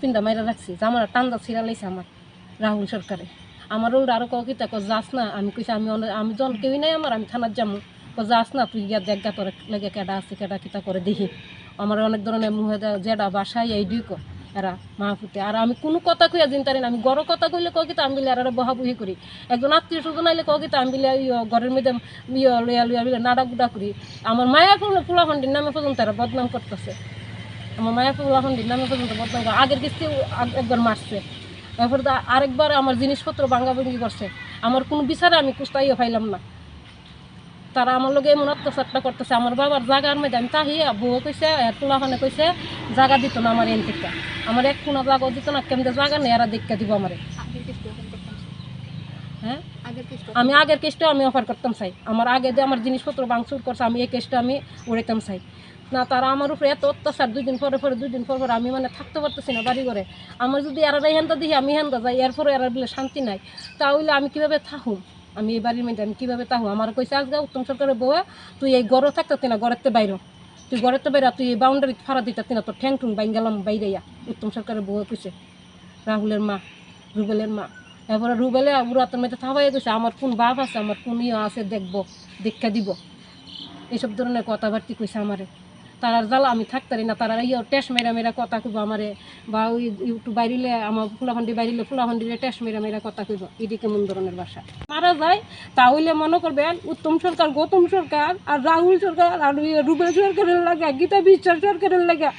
পিন্ডা মাইরা রাখছি আমার টান্দা ছিঁড়া লাইছে আমার রাহুল সরকারে আমার ওরা আরো কিতা যাস না আমি কইছি আমি জন কেউই নাই আমার আমি থানার যাবো যাস না তুই গিয়া দেখ গা তোর লেগে কেডা আছে কেডা কিতা করে দেখি আমার অনেক ধরনের মুহে যেটা বাসায় এই দুই এরা মাহফুতে আর আমি কোনো কথা কইয়া দিন তারি না আমি গড় কথা কইলে কিতা আমি বিলে এরা বহাবহি করি একজন আত্মীয় স্বজন আইলে কিতা আমি বিলে ঘরের মধ্যে লইয়া লইয়া বিলে নাড়া গুড়া করি আমার মায়া ফুলাফান্ডির নামে পর্যন্ত এরা বদনাম করতেছে আমার মায়া ফুলাফান্ডির নামে পর্যন্ত বদনাম করে আগের কিস্তি একবার মারছে এরপর আরেকবার আমার জিনিসপত্র ভাঙ্গাভাঙ্গি করছে আমার কোনো বিচারে আমি কুস্তাইও পাইলাম না তারা আমার লগে এমন অত্যাচারটা করতেছে আমার বাবার জায়গার মধ্যে আমি তাহি বউ কইছে পোলাখানে কইছে জায়গা দিত না আমার এন থেকে আমার এক কোনো জায়গাও দিত না কেমন জায়গা নেই এরা দেখা দিব আমার হ্যাঁ আমি আগের কেসটা আমি অফার করতাম চাই আমার আগে যে আমার জিনিসপত্র ভাঙচুর করছে আমি এই কেসটা আমি উড়াইতাম চাই না তারা আমার উপরে এত অত্যাচার দুই দিন পরে আমি মানে থাকতে পারতেছি না বাড়ি করে আমার যদি এরা হেন্দা দেখি আমি হেন্দা যাই এরপরে এরা বলে শান্তি নাই তাহলে আমি কীভাবে থাকুম আমি এই বাড়ির মধ্যে আমি কীভাবে থাকুম আমার কইছে আজকে উত্তম সরকারের বউয়া তুই এই গড়ে থাকতে না গড়েতে বাইর তুই গড়েতে বাইরা তুই এই বাউন্ডারি ফাড়া দিতে না তোর ঠ্যাং ঠুং বাইঙ্গালাম বাইরেয়া উত্তম সরকারের বউয়া কইছে রাহুলের মা রুবেলের মা এরপরে রুবেলে উড়াতের মধ্যে থাবাই গেছে আমার কোন বাপ আছে আমার কোন আছে দেখবো দেখা দিব এইসব ধরনের কথাবার্তি কইছে আমারে তারার জ্বালা আমি থাকতারি না তারা টেস্ট মেরা কথা কইব আমারে বা ওই একটু বাইরিলে আমার ফুলাফান্ডি বাইরিলে ফুলাফান্ডিরে টেস্ট মেরা কথা কইব এদিকে কেমন ধরনের বাসা মারা যায় তাহলে মনে করবেন উত্তম সরকার গৌতম সরকার আর রাহুল সরকার আর রুবেল সরকারের লাগে গীতা বিশ্বাস সরকারের লাগে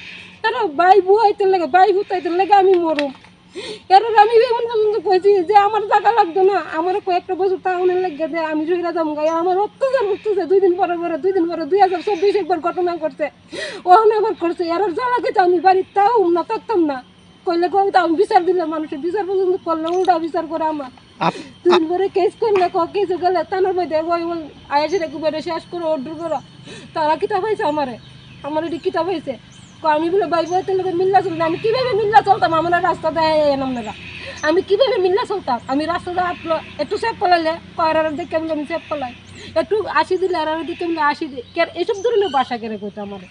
তারা বাই বুয়াইতে লাগে বাই হুতাইতে লাগে আমি মরুম এর আমি এমন পর্যন্ত কইছি যে আমার টাকা লাগতো না আমার কয়েকটা বছর টাউনের লাগে যে আমি সইরা যাম গায়ে আমার অত্যাচার করতেছে দুই দিন পরে 2024 একবার ঘটনা করছে ওখানে আবার করছে এর জ্বালাকে তো আমি বাড়ির তাও না থাকতাম না কইলে কই আমি বিচার দিলে মানুষের বিচার পর্যন্ত করলে উল্টা বিচার করে আমার দুদিন পরে কেস করলে কেসে গেলে তানোর মধ্যে ওই আয়াসের একবারে শেষ করে অর্ডার করো তারা কিতাব হয়েছে আমার এটি কিতাব হয়েছে আমি বলে বাইতে লোকের মিল্লা চলতাম আমি কীভাবে মিল্লা চলতাম আমার রাস্তা দেয় আপনারা আমি কীভাবে মিল্লা চলতাম আমি রাস্তা একটু সেফ পালাইলে কয়ার দেখে বলে আমি সেফ পালাই একটু আসি দিলে আর দিকে বলে আসি দিই এইসব ধরনের বাসা কেড়ে করতো আমার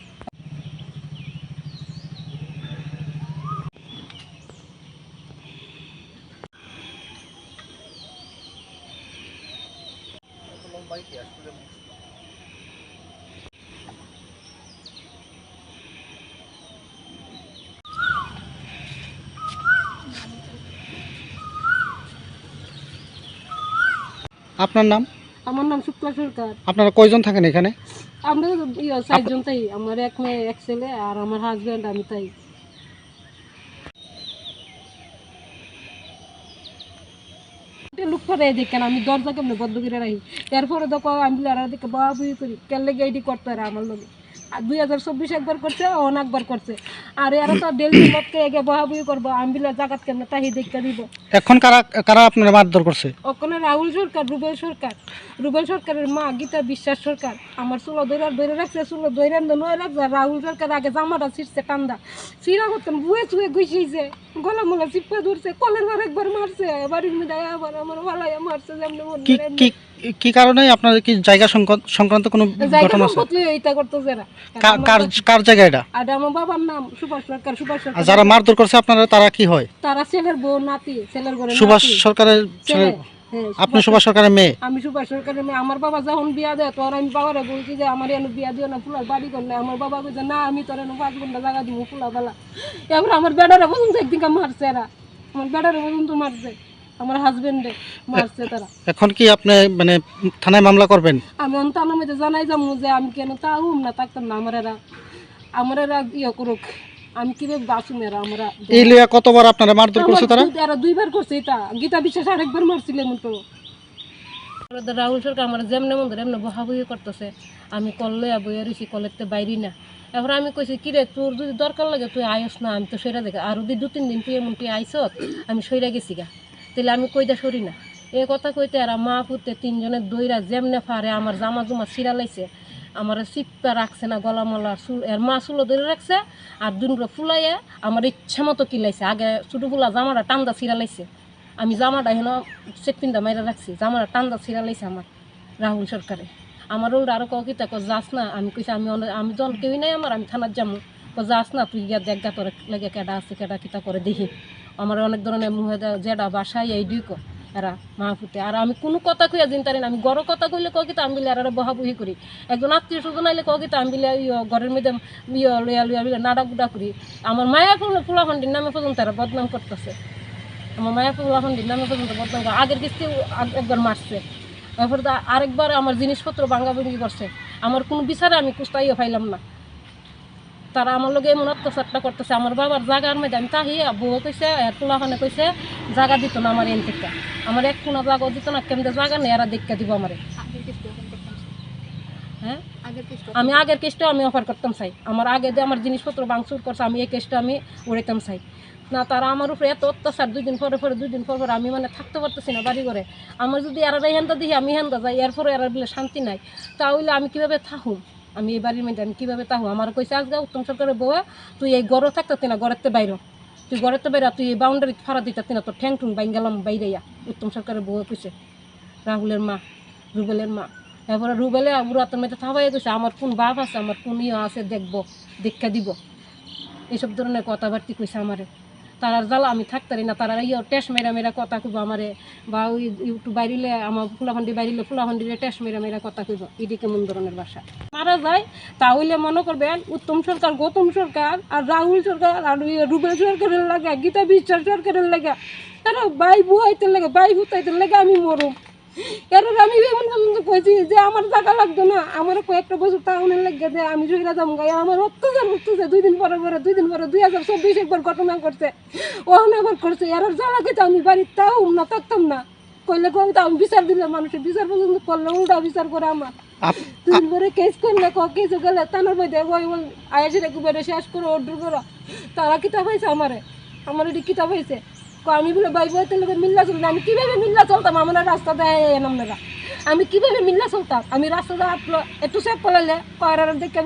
আপনার নাম? আমার নাম শুক্লা সরকার। আপনারা কয়জন থাকেন এখানে? আমরা 4 জন তাই, আমার এক মেয়ে এক ছেলে আর আমার হাজবেন্ড আমি তাই। লুক করে দেখেন আমি দরজা কেমন বদ্ধ করে রাখি এরপরে দেখো আমি দিকে বাবুই করি কেলে গেইডি করতে পারে আমার লোক 2024 একবার করছে অনেকবার করছে আর এরা তো ডেলি মতকে এগে বহাবুই করবো আমি বিলা জাগাত কেমন তাই দেখা দিব। এখন কারা কারা আপনারা মারধর করছে? ওখানে রাহুল সরকার, রুবেল সরকারের মা গীতা বিশ্বাস সরকার আমার চুলো ধরে রাখছে, চুলো ধরে নয় রাখছে। রাহুল সরকার আগে জামাটা ছিঁড়ছে টান্দা চিরা করতেন বুয়ে চুয়ে গুছিয়েছে গলা মোলা চিপে ধরছে কলের বার একবার মারছে বাড়ির মধ্যে আবার আমার ভালাইয়া মারছে। কি কারণে আপনাদের কি জায়গা সংক্রান্ত কোনো ঘটনা আছে? এইটা করতেছে না কার জায়গা এটা? আর আমার বাবার নাম সুভাষ সরকার। যারা মারধর করছে আপনারা তারা কি হয়? তারা ছেলের বউ নাতি, ছেলের ঘরে সুভাষ সরকারের ছেলে। আপনি সুভাষ সরকারের মেয়ে? আমি সুভাষ সরকারের মেয়ে। আমার বাবা যখন বিয়া দেয় তোর আমি বাবারে বলছি যে আমার এনে বিয়া দিও না ফুলার বাড়ি করলে আমার বাবা বলছে না আমি তোর এনে 5 ঘন্টা জায়গা দিব ফুলা বেলা। এবার আমার বেড়ারে পর্যন্ত একদিন মারছে এরা, আমার বেড়ারে পর্যন্ত মারছে, আমার হাজবেন্ডে মারছে তারা। এখন কি আপনি মানে থানায় মামলা করবেন? আমি থানার মধ্যে জানাই যাবো যে আমি কেন তাও না থাকতাম না আমার এরা ইয়ে করুক আমি কিভাবে বাঁচুম। এরা আমরা এই লিয়া কতবার আপনারা মারধর করছে? তারা 2বার করছে। এটা গীতা বিশ্বাস আরেকবার মারছিল মতো। রাহুল সরকার আমার যেমনে মন ধরে এমনি বহাবহি করতেছে আমি কল বইয়া রয়েছি কলেতে বাইরি না। এবার আমি কইছি কিরে তোর যদি দরকার লাগে তুই আয়স না, আমি তো সইরা দেখা আর যদি 2-3 দিন তুই এমন তুই আইস আমি সইরা গেছি গা তাহলে আমি কইদা সরি না। এ কথা কইতে আর মা পুতে 3 জনের দইরা যেমনে ফারে আমার জামা জুমা ছিঁড়া লাইছে, আমার চিপা রাখছে না গলা মলা চুল এর মা চুলো ধরে রাখছে আর দুনগুলো ফুলাইয়া আমার ইচ্ছা মতো কিলাইছে। আগে ছোটো ফুলা জামাটা টান্দা ছিঁড়া লাইছে, আমি জামাটা হেন চেকপিন্দা মাইরা রাখছি, জামাটা টান্দা ছিঁড়া লাইছে আমার রাহুল সরকারে। আমার ওরা আরো কিতা যাস না আমি কইছি আমি জন কেউই নাই আমার আমি থানার যাবো যাস না তুই গিয়া দেখ গা তোর লেগে কেডা আছে কেডা কিতা করে দেখি আমার অনেক ধরনের মুহে যেটা বাসায় এই দুই এরা মাহফুতে আর আমি কোনো কথা কইয়া জিনতারি না আমি গড় কথা কইলে কী তা আমি বিলে এরা বহাবহি করি একজন আত্মীয় স্বজন আইলে কী তা আমি বিলে ঘরের মধ্যে লইয়া লইয়া বিলে নাড়া গুড়া করি আমার মায়া ফুলাফান্ডির নামে পর্যন্ত এরা বদনাম করতেছে আমার মায়া ফুলাফান্ডির নামে পর্যন্ত বদনাম করে আগের কিস্তি একবার মারছে তারপরে তো আরেকবার আমার জিনিসপত্র ভাঙ্গাভাঙ্গি করছে আমার কোনো বিচারে আমি কুস্তাইও পাইলাম না তারা আমার লগে এমন অত্যাচারটা করতেছে আমার বাবার জায়গার মধ্যে আমি তাহি বউ কইছে পোলাখানে কইছে জায়গা দিত না আমার এন থেকে আমার এক কোনো জায়গা দিত না কেমন জায়গা নেই এরা দেখা দিব আমার হ্যাঁ আমি আগের কেসটা আমি অফার করতাম চাই আমার আগে যে আমার জিনিসপত্র ভাঙচুর করছে আমি এই কেসটা আমি উড়াইতাম চাই না তারা আমার উপরে এত অত্যাচার দুই দিন পরে আমি মানে থাকতে পারতেছি না বাড়ি করে আমার যদি এরা হেন্দা দিই আমি হেন্দা যাই এরপরে এরা বলে শান্তি নাই তাহলে আমি কীভাবে থাকুম আমি এই বাড়ির মধ্যে আমি কীভাবে থাকবো আমার কইছে আজকে উত্তম সরকারের বউ তুই এই গড়ও থাকতে না গড়েতে বাইর তুই গড়েতে বাইরা তুই এই বাউন্ডারি ফাড়া দিতে না তোর ঠ্যাং ঠুং বাইন গেলাম বাইরেয়া উত্তম সরকারের বউ কইছে রাহুলের মা রুবেলের মা এরপরে রুবেলে বুড়াতের মধ্যে থাবাই গেছে আমার কোন বাপ আছে আমার কোন আছে দেখবো দেখা দিব এইসব ধরনের কথাবার্তি কইছে আমারে তারার জ্বালা আমি থাকতারি না তারা টেস্ট মেরা কথা কইব আমারে বা ওই একটু বাইরিলে আমার ফুলাফান্ডি বাইরিলে ফুলাফান্ডিরে টেস্ট মেরা কথা কইব এটি কেমন ধরনের বাসা মারা যায় তাহলে মনে করবেন উত্তম সরকার গৌতম সরকার আর রাহুল সরকার আর রুবেল সরকারের লাগে গীতা বিশ্বাস সরকারের লাগে তারা বাই বুহাইতে লাগে বাই বুতাইতে লাগে আমি মরুম কারণ আমি এমন কইছি যে আমার টাকা লাগতো না আমার কয়েকটা বছর টাউনের লাগে যে আমি জয়রা যাম গায়ে আমার অত্যাচার উঠতেছে 2 দিন পরে 2024 একবার ঘটনা করছে ওখানে আবার করছে এর জ্বালা খেতে আমি বাড়ির তাও না থাকতাম না কইলে কবিতা আমি বিচার দিলে মানুষের বিচার পর্যন্ত করলে উল্টা বিচার করে আমার 2 দিন পরে কেস করলে কেস গেলে তানোর মধ্যে ওই আয়াসের একবারে শেষ করে অর্ডার করা তারা কিতাব হয়েছে আমার এটি কিতাব হয়েছে আমি বলে ভাই বইতে লোক মিল্লা চলতাম আমি কীভাবে মিল্লা চলতাম আমার রাস্তা দেয় আপনারা আমি কীভাবে মিল্লা চলতাম আমি রাস্তা একটু সেফ করলে দেখে